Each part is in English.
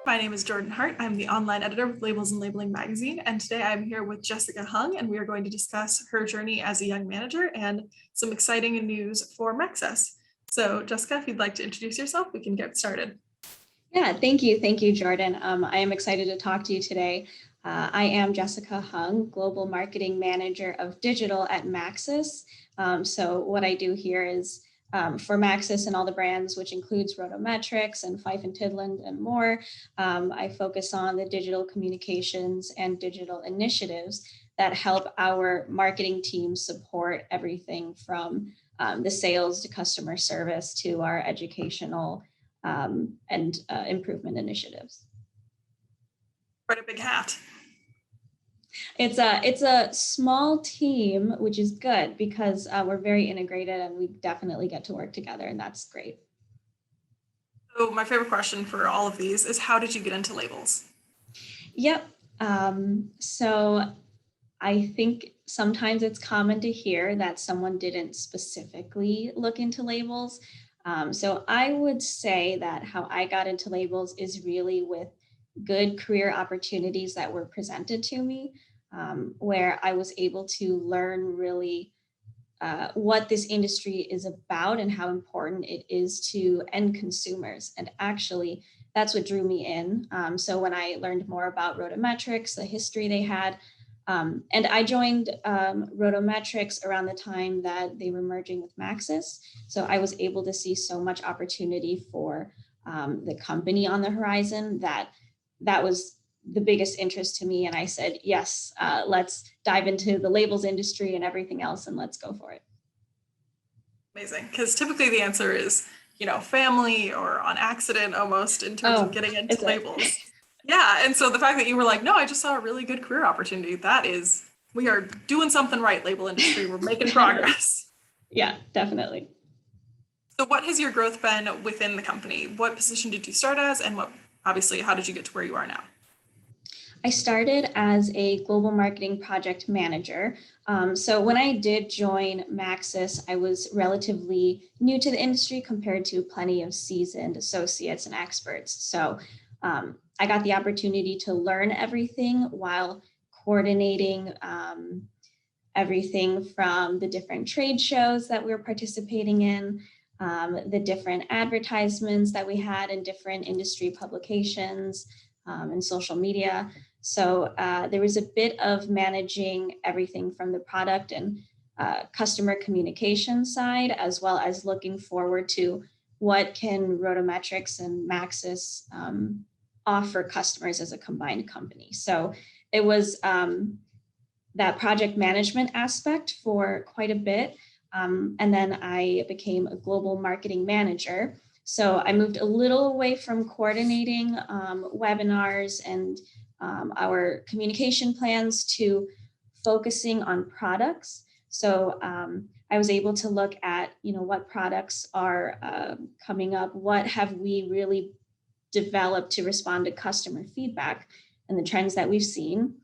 My name is Jordan Hart. I'm the online editor with Labels and Labeling magazine, and today I'm here with Jessica Hung, and we are going to discuss her journey as a young manager and some exciting news for Maxcess. So, Jessica, if you'd like to introduce yourself, we can get started. Yeah, thank you. Thank you, Jordan. I am excited to talk to you today. I am Jessica Hung, Global Marketing Manager of Digital at Maxcess. So what I do here is for Maxcess and all the brands, which includes RotoMetrics and Fife and Tidland and more, I focus on the digital communications and digital initiatives that help our marketing team support everything from the sales to customer service to our educational and improvement initiatives. Quite a big hat. It's a small team, which is good because we're very integrated and we definitely get to work together, and that's great. So my favorite question for all of these is, how did you get into labels? Yep. So I think sometimes it's common to hear that someone didn't specifically look into labels. So I would say that how I got into labels is really with good career opportunities that were presented to me, where I was able to learn really what this industry is about and how important it is to end consumers. And actually, that's what drew me in. So when I learned more about RotoMetrics, the history they had, and I joined RotoMetrics around the time that they were merging with Maxcess. So I was able to see so much opportunity for the company on the horizon that was the biggest interest to me. And I said, yes, let's dive into the labels industry and everything else, and let's go for it. Amazing, because typically the answer is, family or on accident almost in terms of getting into labels. Yeah, and so the fact that you were like, no, I just saw a really good career opportunity. That is, we are doing something right, label industry. We're making progress. Yeah, definitely. So what has your growth been within the company? What position did you start as, and obviously, how did you get to where you are now? I started as a global marketing project manager. So when I did join Maxcess, I was relatively new to the industry compared to plenty of seasoned associates and experts. So I got the opportunity to learn everything while coordinating everything from the different trade shows that we were participating in, the different advertisements that we had in different industry publications and social media. So there was a bit of managing everything from the product and customer communication side, as well as looking forward to what can RotoMetrics and Maxcess offer customers as a combined company. So it was that project management aspect for quite a bit. And then I became a global marketing manager. So I moved a little away from coordinating webinars and our communication plans to focusing on products. So I was able to look at, what products are coming up, what have we really developed to respond to customer feedback and the trends that we've seen.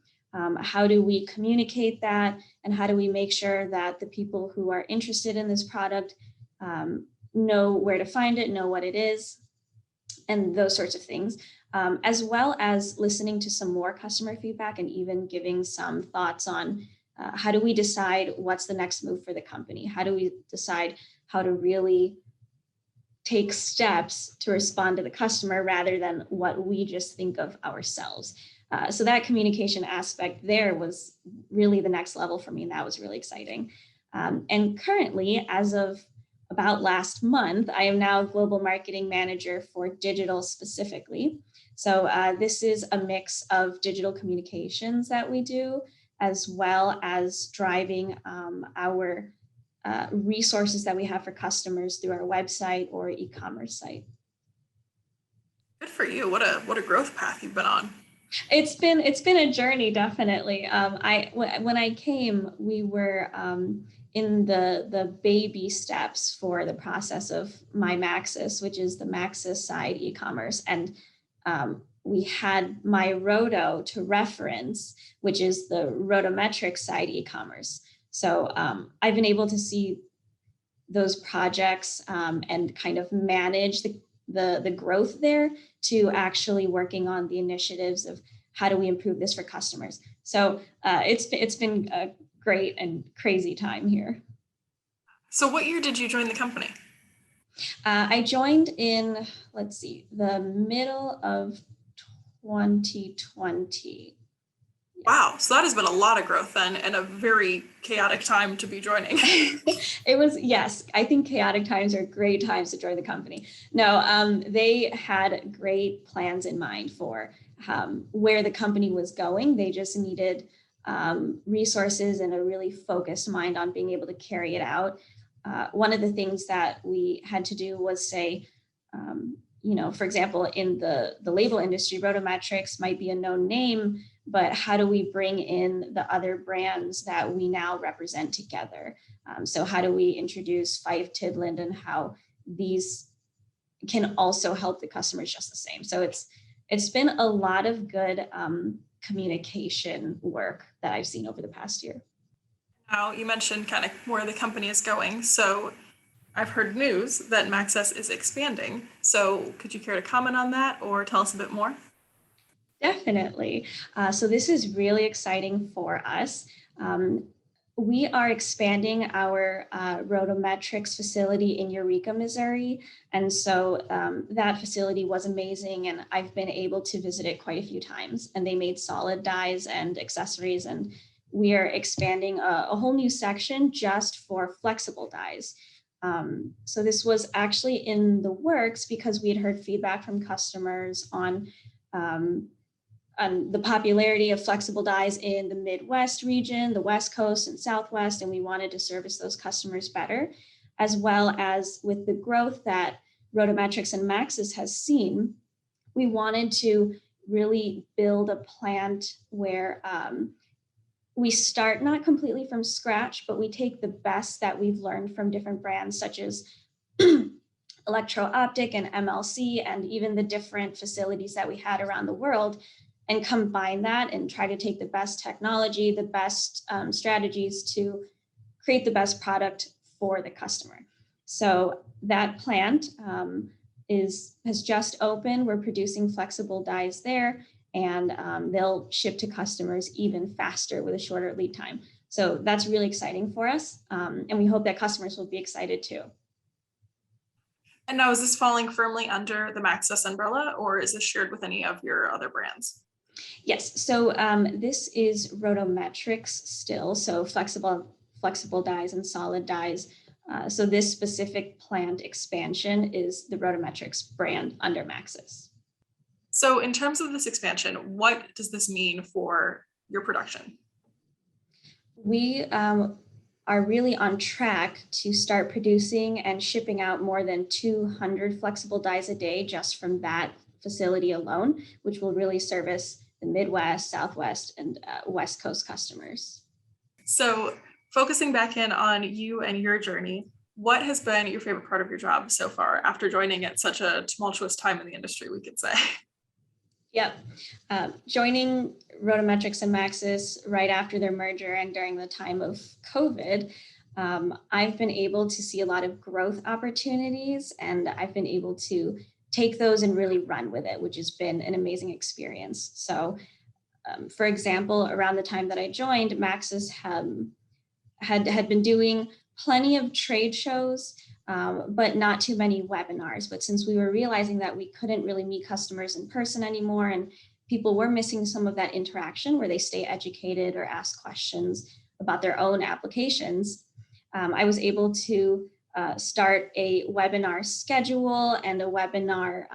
How do we communicate that, and how do we make sure that the people who are interested in this product know where to find it, know what it is, and those sorts of things, as well as listening to some more customer feedback and even giving some thoughts on how do we decide what's the next move for the company? How do we decide how to really take steps to respond to the customer rather than what we just think of ourselves? So that communication aspect there was really the next level for me, and that was really exciting. And currently, as of about last month, I am now global marketing manager for digital specifically. So this is a mix of digital communications that we do, as well as driving our resources that we have for customers through our website or e-commerce site. Good for you. What a growth path you've been on. It's been a journey, definitely. When I came, we were in the baby steps for the process of My Maxcess, which is the Maxcess side e-commerce, and we had My Roto to reference, which is the RotoMetrics side e-commerce. So I've been able to see those projects and kind of manage the growth there to actually working on the initiatives of how do we improve this for customers. So it's been a great and crazy time here. So what year did you join the company? I joined in, let's see, the middle of 2020. Wow, so that has been a lot of growth then, and a very chaotic time to be joining. It was, yes, I think chaotic times are great times to join the company. No, they had great plans in mind for where the company was going. They just needed resources and a really focused mind on being able to carry it out. One of the things that we had to do was say, for example, in the label industry, RotoMetrics might be a known name, but how do we bring in the other brands that we now represent together? So how do we introduce Fife, Tidland, and how these can also help the customers just the same? So it's been a lot of good communication work that I've seen over the past year. Now, you mentioned kind of where the company is going. So I've heard news that Maxcess is expanding. So could you care to comment on that or tell us a bit more? Definitely. So this is really exciting for us. We are expanding our RotoMetrics facility in Eureka, Missouri. And so that facility was amazing. And I've been able to visit it quite a few times. And they made solid dies and accessories. And we are expanding a whole new section just for flexible dies. So this was actually in the works because we had heard feedback from customers on the popularity of flexible dies in the Midwest region, the West Coast and Southwest, and we wanted to service those customers better, as well as with the growth that RotoMetrics and Maxcess has seen. We wanted to really build a plant where we start not completely from scratch, but we take the best that we've learned from different brands such as Electro-Optic and MLC, and even the different facilities that we had around the world, and combine that and try to take the best technology, the best strategies to create the best product for the customer. So that plant has just opened. We're producing flexible dies there, and they'll ship to customers even faster with a shorter lead time. So that's really exciting for us. And we hope that customers will be excited too. And now, is this falling firmly under the Maxcess umbrella, or is this shared with any of your other brands? Yes, so this is RotoMetrics still, so flexible dies and solid dies. So this specific plant expansion is the RotoMetrics brand under Maxcess. So in terms of this expansion, what does this mean for your production? We are really on track to start producing and shipping out more than 200 flexible dies a day just from that facility alone, which will really service the Midwest, Southwest, and West Coast customers. So focusing back in on you and your journey, what has been your favorite part of your job so far after joining at such a tumultuous time in the industry, we could say? Yep. Joining RotoMetrics and Maxcess right after their merger and during the time of COVID, I've been able to see a lot of growth opportunities, and I've been able to take those and really run with it, which has been an amazing experience. So, for example, around the time that I joined, Maxcess had been doing plenty of trade shows, but not too many webinars. But since we were realizing that we couldn't really meet customers in person anymore, and people were missing some of that interaction where they stay educated or ask questions about their own applications, I was able to start a webinar schedule and a webinar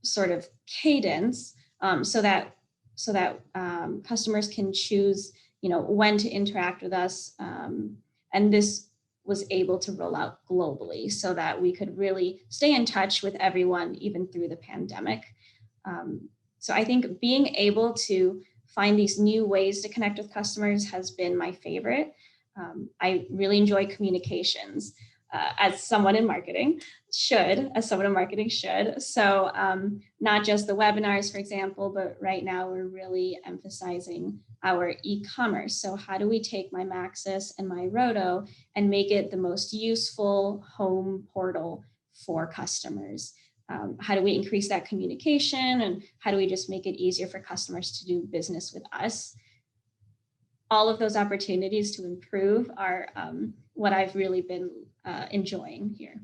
sort of cadence so that customers can choose, when to interact with us. And this was able to roll out globally so that we could really stay in touch with everyone, even through the pandemic. So I think being able to find these new ways to connect with customers has been my favorite. I really enjoy communications as someone in marketing should. So not just the webinars, for example, but right now we're really emphasizing our e-commerce. So how do we take my Maxcess and my Roto and make it the most useful home portal for customers? How do we increase that communication, and how do we just make it easier for customers to do business with us? All of those opportunities to improve are what I've really been enjoying here.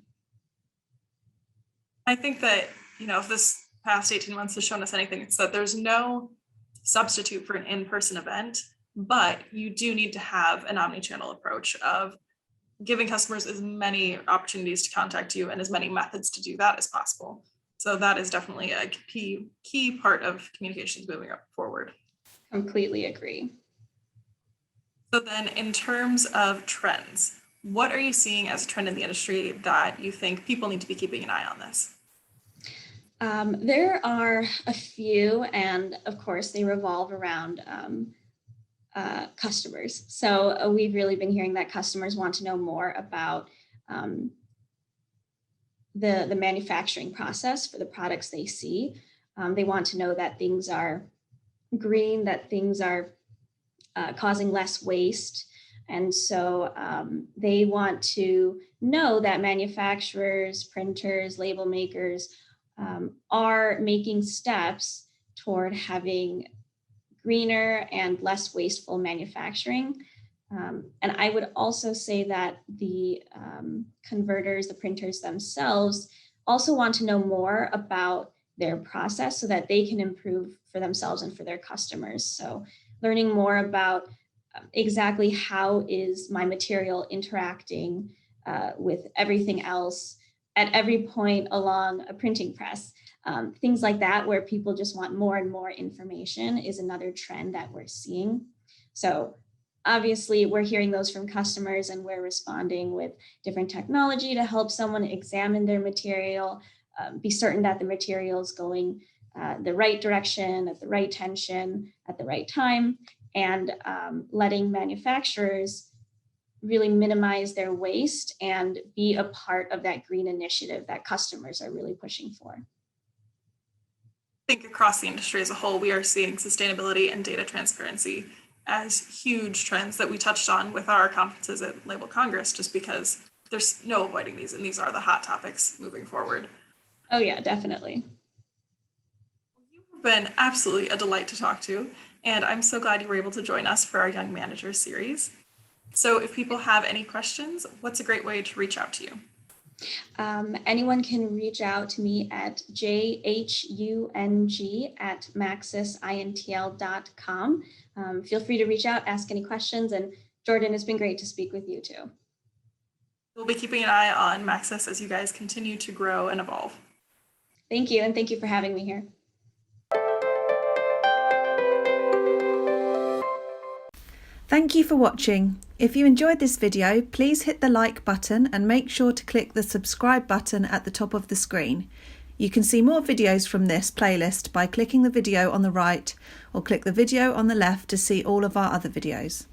I think that, if this past 18 months has shown us anything, it's that there's no substitute for an in-person event, but you do need to have an omni-channel approach of giving customers as many opportunities to contact you and as many methods to do that as possible. So that is definitely a key part of communications moving forward. Completely agree. So then in terms of trends, what are you seeing as a trend in the industry that you think people need to be keeping an eye on this? There are a few, and of course they revolve around customers. So we've really been hearing that customers want to know more about the manufacturing process for the products they see. They want to know that things are green, that things are causing less waste. And so they want to know that manufacturers, printers, label makers are making steps toward having greener and less wasteful manufacturing. And I would also say that the converters, the printers themselves, also want to know more about their process so that they can improve for themselves and for their customers. So learning more about exactly how is my material interacting with everything else at every point along a printing press. Things like that, where people just want more and more information, is another trend that we're seeing. So obviously we're hearing those from customers, and we're responding with different technology to help someone examine their material, be certain that the material is going the right direction, at the right tension, at the right time, and letting manufacturers really minimize their waste and be a part of that green initiative that customers are really pushing for. I think across the industry as a whole, we are seeing sustainability and data transparency as huge trends that we touched on with our conferences at Label Congress, just because there's no avoiding these, and these are the hot topics moving forward. Oh yeah, definitely. You've been absolutely a delight to talk to, and I'm so glad you were able to join us for our Young Managers series. So if people have any questions, what's a great way to reach out to you? Anyone can reach out to me at jhung@maxcessintl.com. Feel free to reach out, ask any questions, and Jordan, it's been great to speak with you too. We'll be keeping an eye on Maxcess as you guys continue to grow and evolve. Thank you, and thank you for having me here. Thank you for watching. If you enjoyed this video, please hit the like button and make sure to click the subscribe button at the top of the screen. You can see more videos from this playlist by clicking the video on the right, or click the video on the left to see all of our other videos.